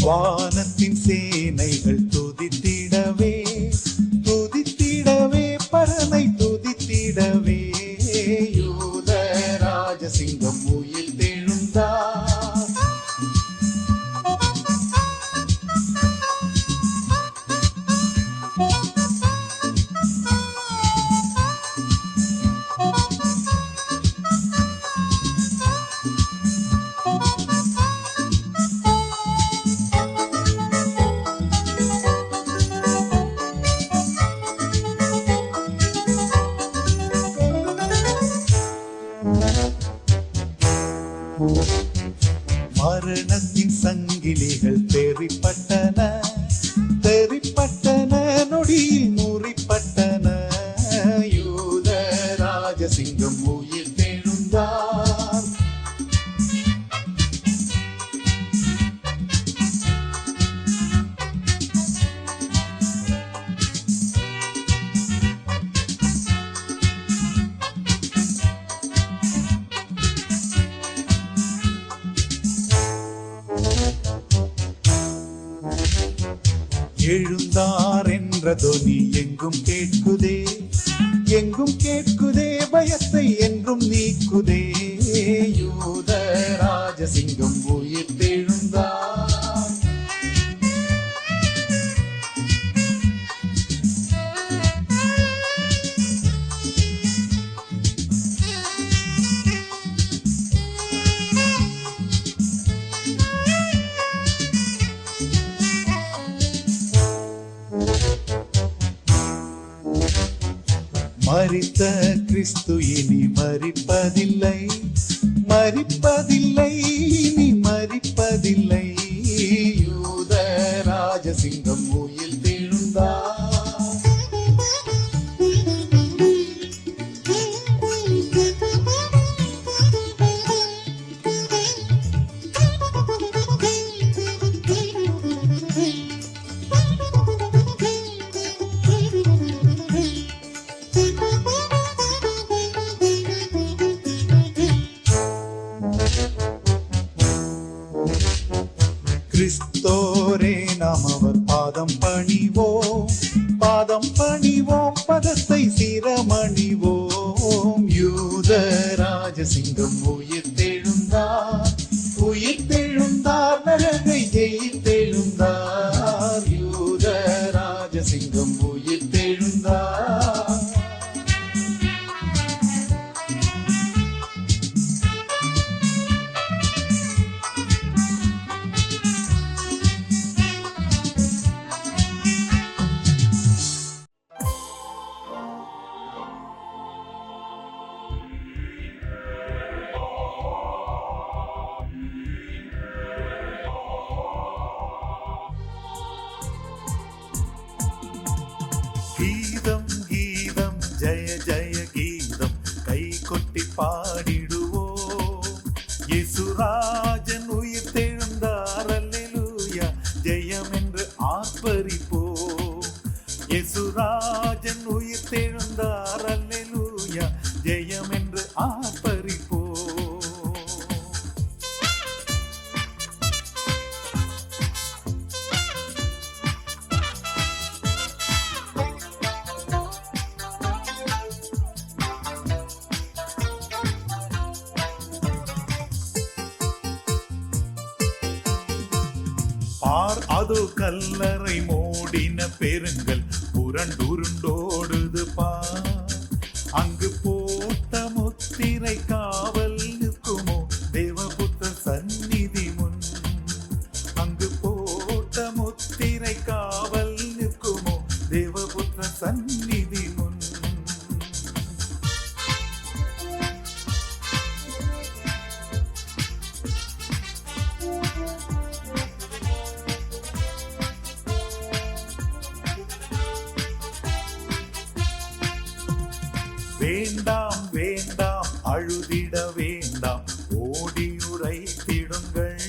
வானத்தின் சேனைகள் துதித்திடவே துதித்திடவே பரனை துதித்திடவே யூதராஜசிங்கம் உயிர்த்தெழுந்தார். மரணத்தின் சங்கிலிகள் தெரிப்பட்டன தெரிப்பட்டன நொடியில் முறிப்பட்டன யூதராஜசிங்கம் உயிர்த்தெழுந்தார். எழுந்தார் என்ற தொனி எங்கும் கேட்குதே, எங்கும் கேட்குதே, பயத்தை என்றும் நீக்குதே. யூத ராஜசிங்கம் உயிர்த்தெழுந்தார். மரித்த கிறிஸ்து இனி மரிப்பதில்லை, மரிப்பதில்லை, இனி மரிப்பதில்லை. யூத ராஜசிங்கம் உயிர்த்தெழுந்தார். கிறிஸ்தோரே நாம் அவர் பாதம் பணிவோம், பாதம் பணிவோம், பதத்தை சிரமணிவோம். யூத ராஜசிங்கம் உயிர்த்தெழுந்தார், உயிர்த்தெழுந்தார், நரகை ஜெயித்தெழுந்தார். யூத ராஜசிங்கம் உயிர்த்தெழுந்தார். கீதம் கீதம் ஜெய ஜெய கீதம் கை கொட்டி பாடிடுவோம். இயேசுராஜன் உயிர்த்தெழுந்தார், அல்லேலூயா, ஜெயம் என்று ஆர்ப்பரிப்போம். இயேசுராஜன் உயிர்த்தெழுந்தார், அல்லேலூயா, ஜெயம் என்று ஆர்ப்பரிப்போம். பார் அது கல்லறை மூடின பெருங்கல் புரண்டுருண்டோடுது பார். அங்கு போட்ட முத்திரை காவல் நிற்குமோ தேவபுத்த சந்நிதி முன். அங்கு போட்ட முத்திரை காவல் நிற்குமோ தேவபுத்த சந்நிதி முன். வேண்டாம் வேண்டாம் அழுதிட வேண்டாம், ஓடியுரைத்திடுங்கள்.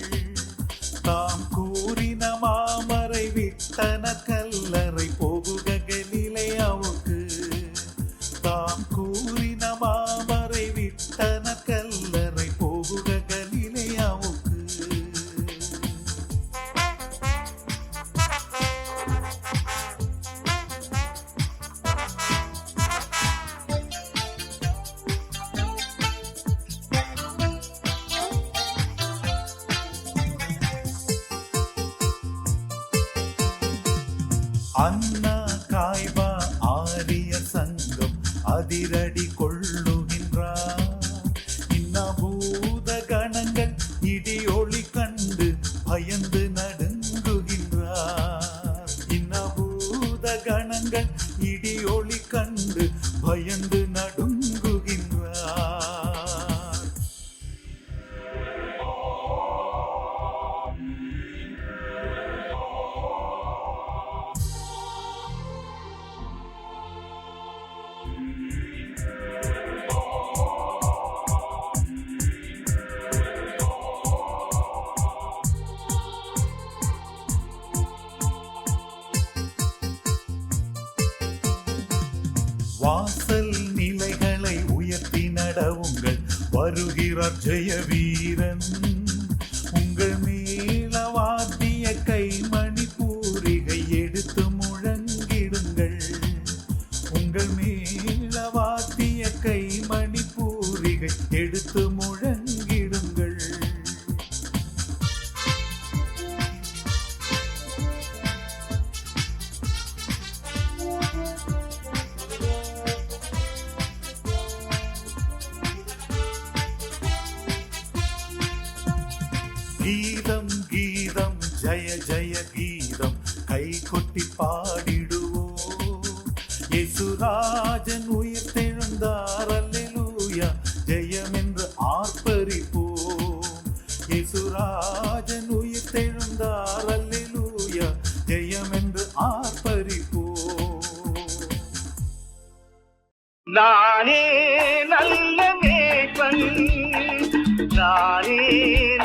தாம் கூறின மாமரை விட்டன கல்லறை போகுக கலிலேயாவுக்கு. தாம் கூறின மாமரை விட்டன கல்லறை போகுக கலிலேயாவுக்கு. அண்ணா காய்பா ஆரிய சங்கம் அதிரடி கொள்ளுகின்றார். இன்னபூத கணங்கள் இடியொளி கண்டு பயந்து நடுங்குகின்றார். இன்னபூத கணங்கள் இடியொளி கண்டு பயந்து நடுங்குகின்றார். வாசல் நிலைகளை உயர்த்தி நடவுங்கள், வருகிறார் ஜெய வீரன். உங்கள் மேல வாத்திய கைமணி பூரிகை எடுத்து கீதம் கீதம் ஜய ஜய கீதம் கை கொட்டி பாடிடுவோம். இயேசுராஜன் உயிர் தெழுந்தார் அல்லேலூயா ஜெயம் என்று ஆர்ப்பரிப்போம். இயேசுராஜன் உயிர் தெழுந்தார் அல்லேலூயா ஜெயம் என்று ஆர்ப்பரிப்போம். நானே நல்ல மேய்ப்பன், நானே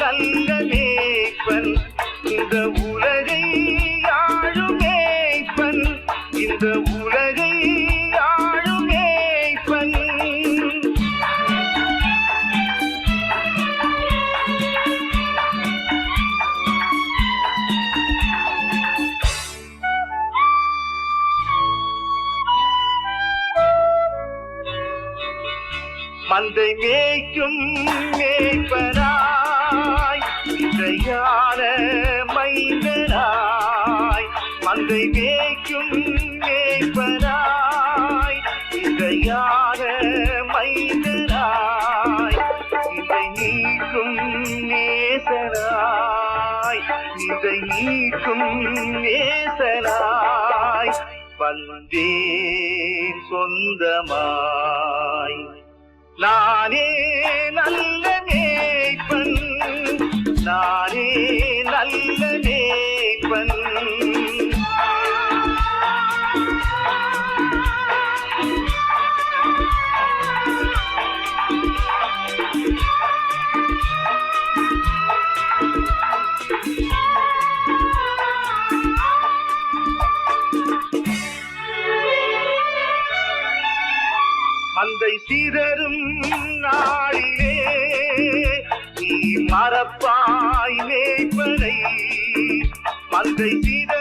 நல்ல மேய்ப்பன், இந்த உலகை ஆளும் மேய்ப்பன், இந்த உலகை ஆளும் மேய்ப்பன். மந்தை மேய்க்கும் மேய்ப்பனாய், இசையான மைந்தனாய், மந்தை மேய்க்கும் மேய்ப்பனாய், இசையான மைந்தனாய், இதை நீக்கும் நேசனாய், இதை நீக்கும் நேசனாய் வந்தேன் சொந்தமாய். நானே நல்ல மேய்ப்பன், நானே நல்ல மேய்ப்பன். மந்தை சிதறும் நாளிலே நீ மறப்பாய் மேய்ப்பனை, மந்தை சிதறும்